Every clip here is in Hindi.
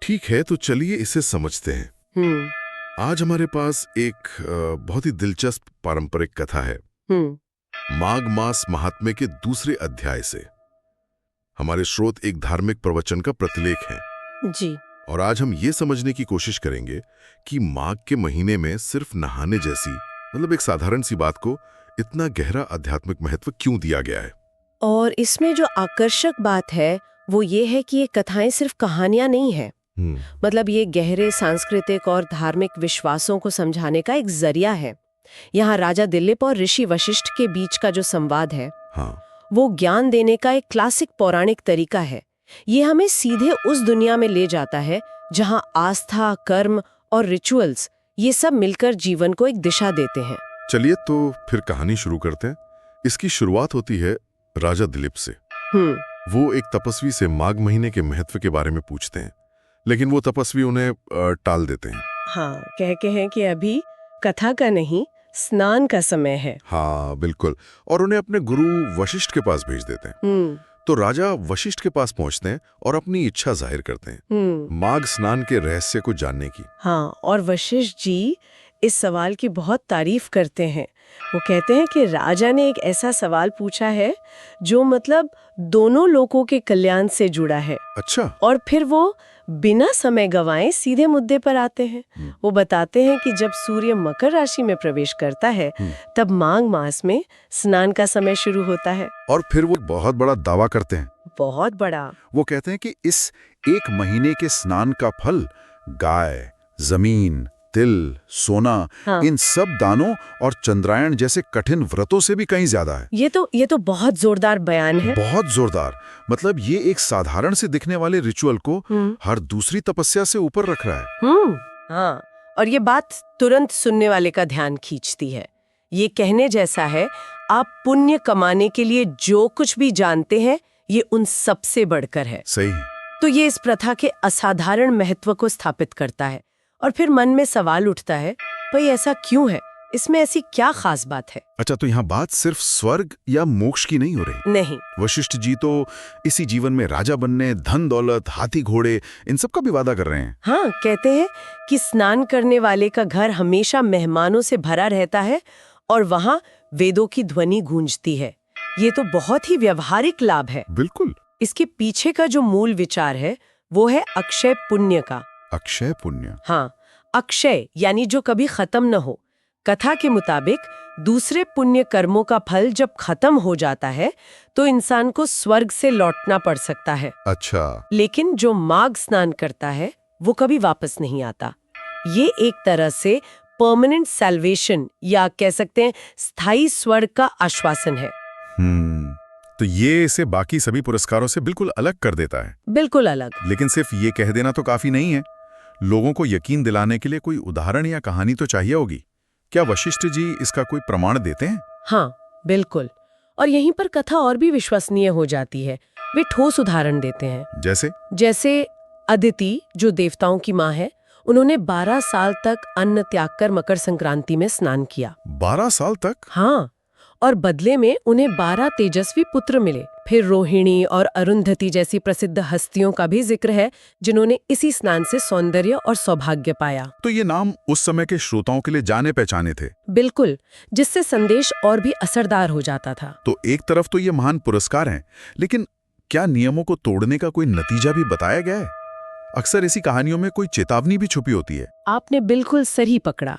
ठीक है, तो चलिए इसे समझते हैं। आज हमारे पास एक बहुत ही दिलचस्प पारंपरिक कथा है। माघ मास महात्म्य के दूसरे अध्याय से। हमारे स्रोत एक धार्मिक प्रवचन का प्रतिलेख है जी। और आज हम ये समझने की कोशिश करेंगे कि माघ के महीने में सिर्फ नहाने जैसी मतलब एक साधारण सी बात को इतना गहरा आध्यात्मिक महत्व क्यों दिया गया है। और इसमें जो आकर्षक बात है वो ये है कि ये कथाएं सिर्फ कहानियां नहीं है, मतलब ये गहरे सांस्कृतिक और धार्मिक विश्वासों को समझाने का एक जरिया है। यहाँ राजा दिलीप और ऋषि वशिष्ठ के बीच का जो संवाद है वो ज्ञान देने का एक क्लासिक पौराणिक तरीका है। ये हमें सीधे उस दुनिया में ले जाता है जहाँ आस्था, कर्म और रिचुअल्स ये सब मिलकर जीवन को एक दिशा देते हैं। चलिए तो फिर कहानी शुरू करते हैं। इसकी शुरुआत होती है राजा दिलीप से। वो एक तपस्वी से माघ महीने के महत्व के बारे में पूछते हैं, लेकिन वो तपस्वी उन्हें टाल देते हैं। हाँ, कहते हैं कि अभी कथा का नहीं, स्नान का समय है। हाँ बिल्कुल, और उन्हें अपने गुरु वशिष्ठ के पास भेज देते हैं। तो राजा वशिष्ठ के पास पहुंचते हैं और अपनी इच्छा जाहिर करते हैं माघ स्नान के रहस्य को जानने की। हाँ, और वशिष्ठ जी इस सवाल की बहुत तारीफ करते हैं। वो कहते हैं कि राजा ने एक ऐसा सवाल पूछा है जो मतलब दोनों लोगों के कल्याण से जुड़ा है। अच्छा। और फिर वो बिना समय गंवाए सीधे मुद्दे पर आते हैं। वो बताते हैं कि जब सूर्य मकर राशि में प्रवेश करता है तब माघ मास में स्नान का समय शुरू होता है। और फिर वो बहुत बड़ा दावा करते हैं। बहुत बड़ा। वो कहते हैं कि इस एक महीने के स्नान का फल गाय, जमीन, तिल, सोना, इन सब दानों और चंद्रायण जैसे कठिन व्रतों से भी कहीं ज्यादा है। ये तो बहुत जोरदार बयान है। बहुत जोरदार। मतलब ये एक साधारण से दिखने वाले रिचुअल को हर दूसरी तपस्या से ऊपर रख रहा है। हाँ, और ये बात तुरंत सुनने वाले का ध्यान खींचती है। ये कहने जैसा है, आप पुण्य कमाने के लिए जो कुछ भी जानते हैं ये उन सबसे बढ़कर है। सही है। तो ये इस प्रथा के असाधारण महत्व को स्थापित करता है। और फिर मन में सवाल उठता है, भाई ऐसा क्यों है? इसमें ऐसी क्या खास बात है? अच्छा, तो यहाँ बात सिर्फ स्वर्ग या मोक्ष की नहीं हो रही। नहीं। वशिष्ठ जी तो इसी जीवन में राजा बनने, धन दौलत, हाथी घोड़े, इन सब का भी वादा कर रहे हैं। हाँ, कहते हैं कि स्नान करने वाले का घर हमेशा मेहमानों से भरा रहता है और वहाँ वेदों की ध्वनि गूंजती है। ये तो बहुत ही व्यवहारिक लाभ है। बिल्कुल। इसके पीछे का जो मूल विचार है वो है अक्षय पुण्य का। अक्षय पुण्य? हाँ, अक्षय यानी जो कभी खत्म न हो। कथा के मुताबिक दूसरे पुण्य कर्मों का फल जब खत्म हो जाता है तो इंसान को स्वर्ग से लौटना पड़ सकता है। अच्छा। लेकिन जो माघ स्नान करता है वो कभी वापस नहीं आता। ये एक तरह से परमानेंट सैल्वेशन या कह सकते हैं स्थायी स्वर्ग का आश्वासन है। तो ये इसे बाकी सभी पुरस्कारों से बिल्कुल अलग कर देता है। बिल्कुल अलग। लेकिन सिर्फ ये कह देना तो काफी नहीं है। लोगों को यकीन दिलाने के लिए कोई उदाहरण या कहानी तो चाहिए होगी। क्या वशिष्ठ जी इसका कोई प्रमाण देते हैं? हाँ, बिल्कुल। और यहीं पर कथा और भी विश्वसनीय हो जाती है। वे ठोस उदाहरण देते हैं। जैसे अदिति जो देवताओं की माँ है, उन्होंने 12 साल तक अन्न त्याग कर मकर संक्रांति में स्नान किया। 12 साल तक? हाँ, और बदले में उन्हें 12 तेजस्वी पुत्र मिले। फिर रोहिणी और अरुंधति जैसी प्रसिद्ध हस्तियों का भी जिक्र है जिन्होंने इसी स्नान से सौंदर्य और सौभाग्य पाया। तो ये नाम उस समय के श्रोताओं के लिए जाने पहचाने थे। बिल्कुल, जिससे संदेश और भी असरदार हो जाता था। तो एक तरफ तो ये महान पुरस्कार हैं, लेकिन क्या नियमों को तोड़ने का कोई नतीजा भी बताया गया है? अक्सर ऐसी कहानियों में कोई चेतावनी भी छुपी होती है। आपने बिल्कुल सही पकड़ा।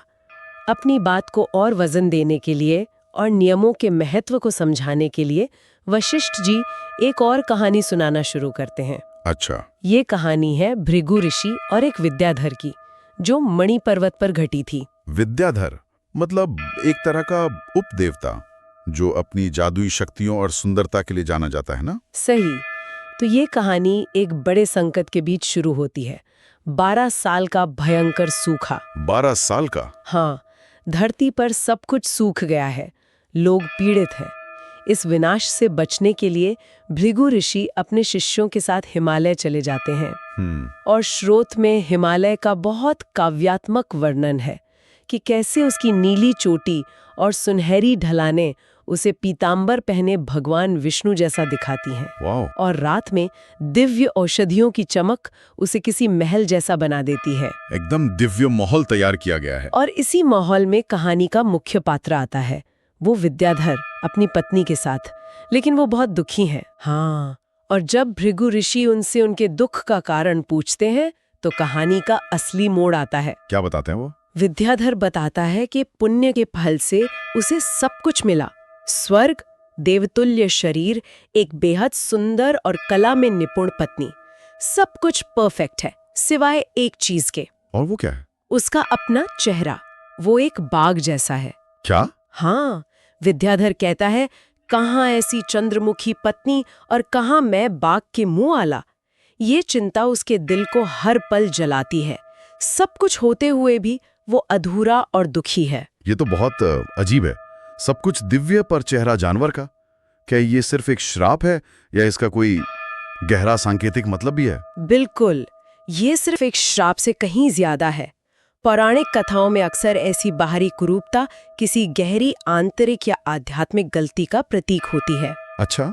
अपनी बात को और वजन देने के लिए और नियमों के महत्व को समझाने के लिए वशिष्ठ जी एक और कहानी सुनाना शुरू करते हैं। अच्छा। ये कहानी है भृगु ऋषि और एक विद्याधर की, जो मणि पर्वत पर घटी थी। विद्याधर मतलब एक तरह का उपदेवता जो अपनी जादुई शक्तियों और सुंदरता के लिए जाना जाता है ना? सही। तो ये कहानी एक बड़े संकट के बीच शुरू होती है। 12 साल का भयंकर सूखा। 12 साल का? हाँ, धरती पर सब कुछ सूख गया है, लोग पीड़ित हैं। इस विनाश से बचने के लिए भृगु ऋषि अपने शिष्यों के साथ हिमालय चले जाते हैं। और स्रोत में हिमालय का बहुत काव्यात्मक वर्णन है कि कैसे उसकी नीली चोटी और सुनहरी ढलानें उसे पीतांबर पहने भगवान विष्णु जैसा दिखाती हैं। वाह। और रात में दिव्य औषधियों की चमक उसे किसी महल जैसा बना देती है। एकदम दिव्य माहौल तैयार किया गया है। और इसी माहौल में कहानी का मुख्य पात्र आता है, वो विद्याधर अपनी पत्नी के साथ। लेकिन वो बहुत दुखी हैं। हाँ, और जब भृगु ऋषि उनसे उनके दुख का कारण पूछते हैं तो कहानी का असली मोड़ आता है। क्या बताते हैं वो? विद्याधर बताता है कि पुण्य के फल से उसे सब कुछ मिला। स्वर्ग, देवतुल्य शरीर, एक बेहद सुंदर और कला में निपुण पत्नी, सब कुछ परफेक्ट है सिवाय एक चीज के। और वो क्या है? उसका अपना चेहरा। वो एक बाघ जैसा है। क्या? हाँ, विद्याधर कहता है, कहाँ ऐसी चंद्रमुखी पत्नी और कहाँ मैं बाघ के मुंह आला। ये चिंता उसके दिल को हर पल जलाती है। सब कुछ होते हुए भी वो अधूरा और दुखी है। ये तो बहुत अजीब है। सब कुछ दिव्य पर चेहरा जानवर का। क्या ये सिर्फ एक श्राप है या इसका कोई गहरा सांकेतिक मतलब भी है? बिल्कुल, ये सिर्फ एक श्राप से कहीं ज्यादा है। पौराणिक कथाओं में अक्सर ऐसी बाहरी कुरूपता किसी गहरी आंतरिक या आध्यात्मिक गलती का प्रतीक होती है। अच्छा।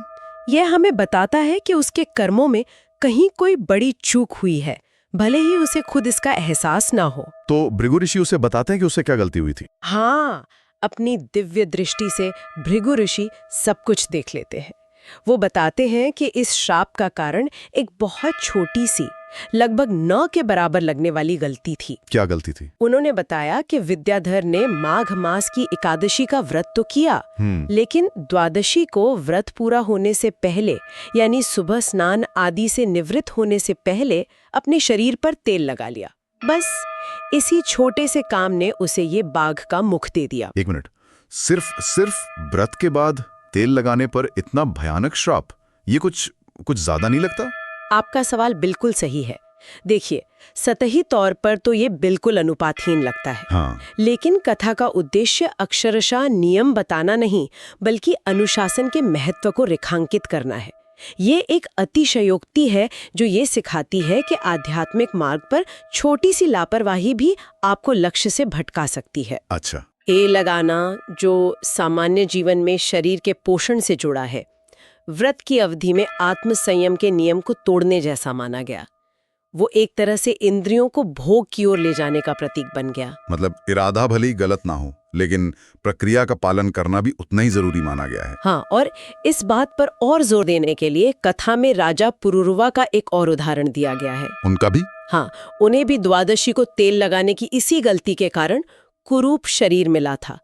यह हमें बताता है कि उसके कर्मों में कहीं कोई बड़ी चूक हुई है, भले ही उसे खुद इसका एहसास ना हो। तो भृगु ऋषि उसे बताते हैं कि उसे क्या गलती हुई थी? हाँ, अपनी दिव्य दृष्टि से भृगु ऋषि सब कुछ देख लेते हैं। वो बताते हैं कि इस श्राप का कारण एक बहुत छोटी सी, लगभग 9 के बराबर लगने वाली गलती थी। क्या गलती थी? उन्होंने बताया कि विद्याधर ने माघ मास की एकादशी का व्रत तो किया, लेकिन द्वादशी को व्रत पूरा होने से पहले, यानी सुबह स्नान आदि से निवृत्त होने से पहले, अपने शरीर पर तेल लगा लिया। बस इसी छोटे से काम ने उसे ये बाघ का मुख दे दिया। एक मिनट, सिर्फ व्रत के बाद तेल लगाने पर इतना भयानक श्राप, ये कुछ ज्यादा नहीं लगता? आपका सवाल बिल्कुल सही है। देखिए, सतही तौर पर तो ये बिल्कुल अनुपातहीन लगता है। हाँ। लेकिन कथा का उद्देश्य अक्षरशः नियम बताना नहीं, बल्कि अनुशासन के महत्व को रेखांकित करना है। ये एक अतिशयोक्ति है जो ये सिखाती है कि आध्यात्मिक मार्ग पर छोटी सी लापरवाही भी आपको लक्ष्य से भटका सकती है। अच्छा। तेल लगाना, जो सामान्य जीवन में शरीर के पोषण से जुड़ा है, व्रत की अवधि में आत्मसंयम के नियम को तोड़ने जैसा माना गया। वो एक तरह से इंद्रियों को भोग की ओर ले जाने का प्रतीक बन गया। मतलब इरादा भले ही गलत ना हो, लेकिन प्रक्रिया का पालन करना भी उतना ही जरूरी माना गया है। हाँ, और इस बात पर और जोर देने के लिए कथा में राजा पुरुरवा का एक और उदाहरण दिया गया है। उनका भी? हाँ, उन्हें भी द्वादशी को तेल लगाने की इसी गलती के कारण कुरूप शरीर मिला था।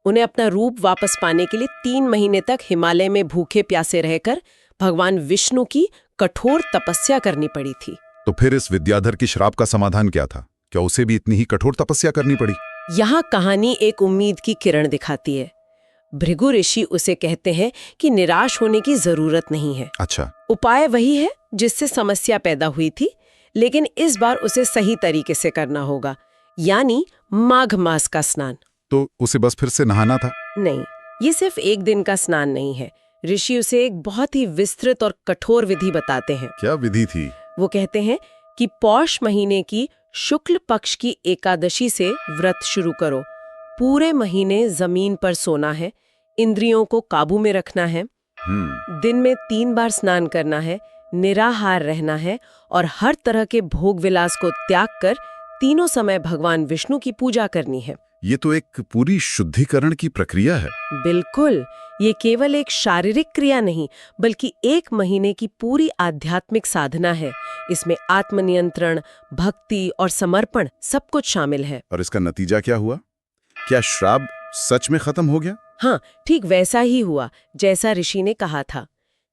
उन्हें अपना रूप वापस पाने के लिए 3 महीने तक हिमालय में भूखे प्यासे रहकर भगवान विष्णु की कठोर तपस्या करनी पड़ी थी। तो फिर इस विद्याधर की श्राप का समाधान क्या था? क्या उसे भी इतनी ही कठोर तपस्या करनी पड़ी? यहाँ कहानी एक उम्मीद की किरण दिखाती है। भृगु ऋषि उसे कहते हैं कि निराश होने की जरूरत नहीं है। अच्छा। उपाय वही है जिससे समस्या पैदा हुई थी, लेकिन इस बार उसे सही तरीके से करना होगा, यानी माघ मास का स्नान। तो उसे बस फिर से नहाना था? नहीं, ये सिर्फ एक दिन का स्नान नहीं है। ऋषि उसे एक बहुत ही विस्तृत और कठोर विधि बताते हैं। क्या विधि थी? वो कहते हैं कि पौष महीने की शुक्ल पक्ष की एकादशी से व्रत शुरू करो। पूरे महीने जमीन पर सोना है, इंद्रियों को काबू में रखना है, दिन में 3 बार स्नान करना है, निराहार रहना है और हर तरह के भोग विलास को त्याग कर तीनों समय भगवान विष्णु की पूजा करनी है। ये तो एक पूरी शुद्धिकरण की प्रक्रिया है। बिल्कुल, ये केवल एक शारीरिक क्रिया नहीं, बल्कि 1 महीने की पूरी आध्यात्मिक साधना है। इसमें आत्मनियंत्रण, भक्ति और समर्पण सब कुछ शामिल है। और इसका नतीजा क्या हुआ? क्या श्राप सच में खत्म हो गया? हाँ, ठीक वैसा ही हुआ जैसा ऋषि ने कहा था।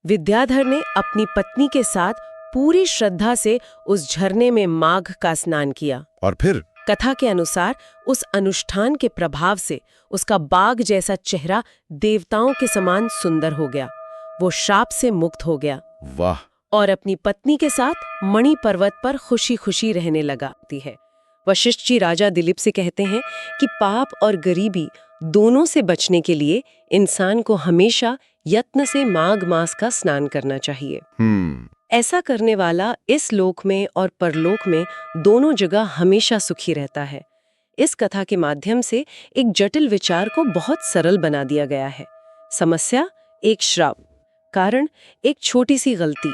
विद्याधर ने अपनी पत्नी के साथ पूरी श्रद्धा से उस झरने में माघ का स्नान किया। और फिर कथा के अनुसार उस अनुष्ठान के प्रभाव से उसका बाघ जैसा चेहरा देवताओं के समान सुंदर हो गया। वो श्राप से मुक्त हो गया। वाह। और अपनी पत्नी के साथ मणि पर्वत पर खुशी खुशी रहने लगाती है। वशिष्ठ जी राजा दिलीप से कहते हैं कि पाप और गरीबी दोनों से बचने के लिए इंसान को हमेशा यत्न से माघ मास का स्नान करना चाहिए। ऐसा करने वाला इस लोक में और परलोक में दोनों जगह हमेशा सुखी रहता है। इस कथा के माध्यम से एक जटिल विचार को बहुत सरल बना दिया गया है। समस्या एक श्राप, कारण एक छोटी सी गलती,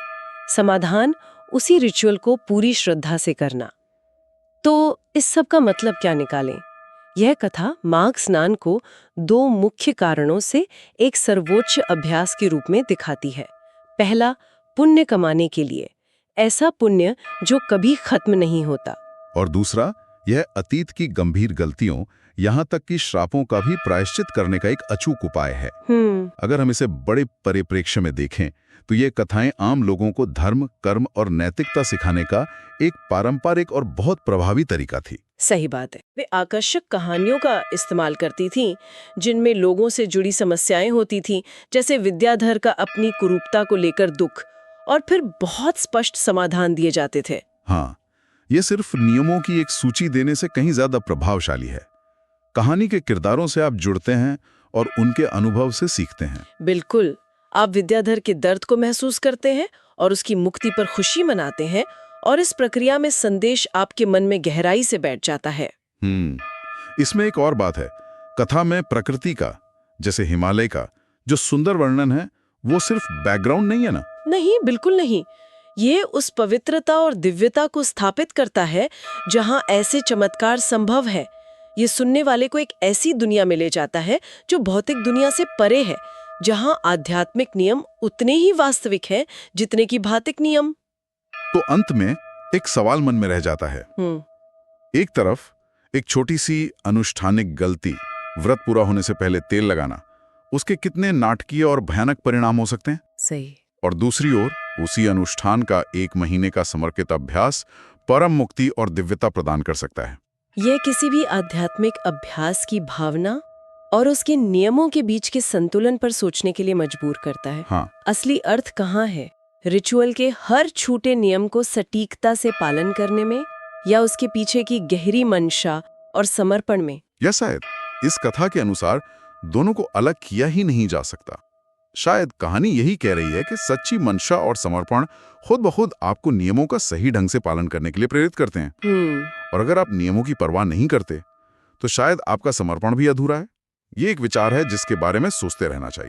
समाधान उसी रिचुअल को पूरी श्रद्धा से करना। तो इस सब का मतलब क्या निकालें? यह कथा माघ स्नान को दो मुख्य कारणों से एक सर्वोच्च अभ्यास के रूप में दिखाती है। पहला, पुण्य कमाने के लिए, ऐसा पुण्य जो कभी खत्म नहीं होता। और दूसरा, यह अतीत की गंभीर गलतियों, यहाँ तक कि श्रापों का भी प्रायश्चित करने का एक अचूक उपाय है। अगर हम इसे बड़े परिप्रेक्ष्य में देखें तो ये कथाएं आम लोगों को धर्म, कर्म और नैतिकता सिखाने का एक पारंपरिक और बहुत प्रभावी तरीका थी। सही बात है। वे आकर्षक कहानियों का इस्तेमाल करती थीं, जिनमें लोगों से जुड़ी समस्याएं होती थीं, जैसे विद्याधर का अपनी कुरूपता को लेकर दुख, और फिर बहुत स्पष्ट समाधान दिए जाते थे। हाँ, ये सिर्फ नियमों की एक सूची देने से कहीं ज्यादा प्रभावशाली है। कहानी के किरदारों से आप जुड़ते हैं और उनके अनुभव से सीखते हैं। बिल्कुल, आप विद्याधर के दर्द को महसूस करते हैं और उसकी मुक्ति पर खुशी मनाते हैं, और इस प्रक्रिया में संदेश आपके मन में गहराई से बैठ जाता है। इसमें एक और बात है, कथा में प्रकृति का, जैसे हिमालय का जो सुंदर वर्णन है, वो सिर्फ बैकग्राउंड नहीं है ना? नहीं, बिल्कुल नहीं। ये उस पवित्रता और दिव्यता को स्थापित करता है जहां ऐसे चमत्कार संभव है। ये सुनने वाले को एक ऐसी दुनिया में ले जाता है जो भौतिक दुनिया से परे है, जहां आध्यात्मिक नियम उतने ही वास्तविक हैं जितने कि भौतिक नियम। तो अंत में एक सवाल मन में रह जाता है। एक तरफ एक छोटी सी अनुष्ठानिक गलती, व्रत पूरा होने से पहले तेल लगाना, उसके कितने नाटकीय और भयानक परिणाम हो सकते हैं। सही। और दूसरी ओर उसी अनुष्ठान का 1 महीने का समर्पित अभ्यास परम मुक्ति और दिव्यता प्रदान कर सकता है। यह किसी भी आध्यात्मिक अभ्यास की भावना और उसके नियमों के बीच के संतुलन पर सोचने के लिए मजबूर करता है। हाँ। असली अर्थ कहाँ है? रिचुअल के हर छूटे नियम को सटीकता से पालन करने में, या उसके पीछे की गहरी मंशा और समर्पण में? या शायद इस कथा के अनुसार दोनों को अलग किया ही नहीं जा सकता। शायद कहानी यही कह रही है कि सच्ची मंशा और समर्पण खुद ब खुद आपको नियमों का सही ढंग से पालन करने के लिए प्रेरित करते हैं। और अगर आप नियमों की परवाह नहीं करते तो शायद आपका समर्पण भी अधूरा है। ये एक विचार है जिसके बारे में सोचते रहना चाहिए।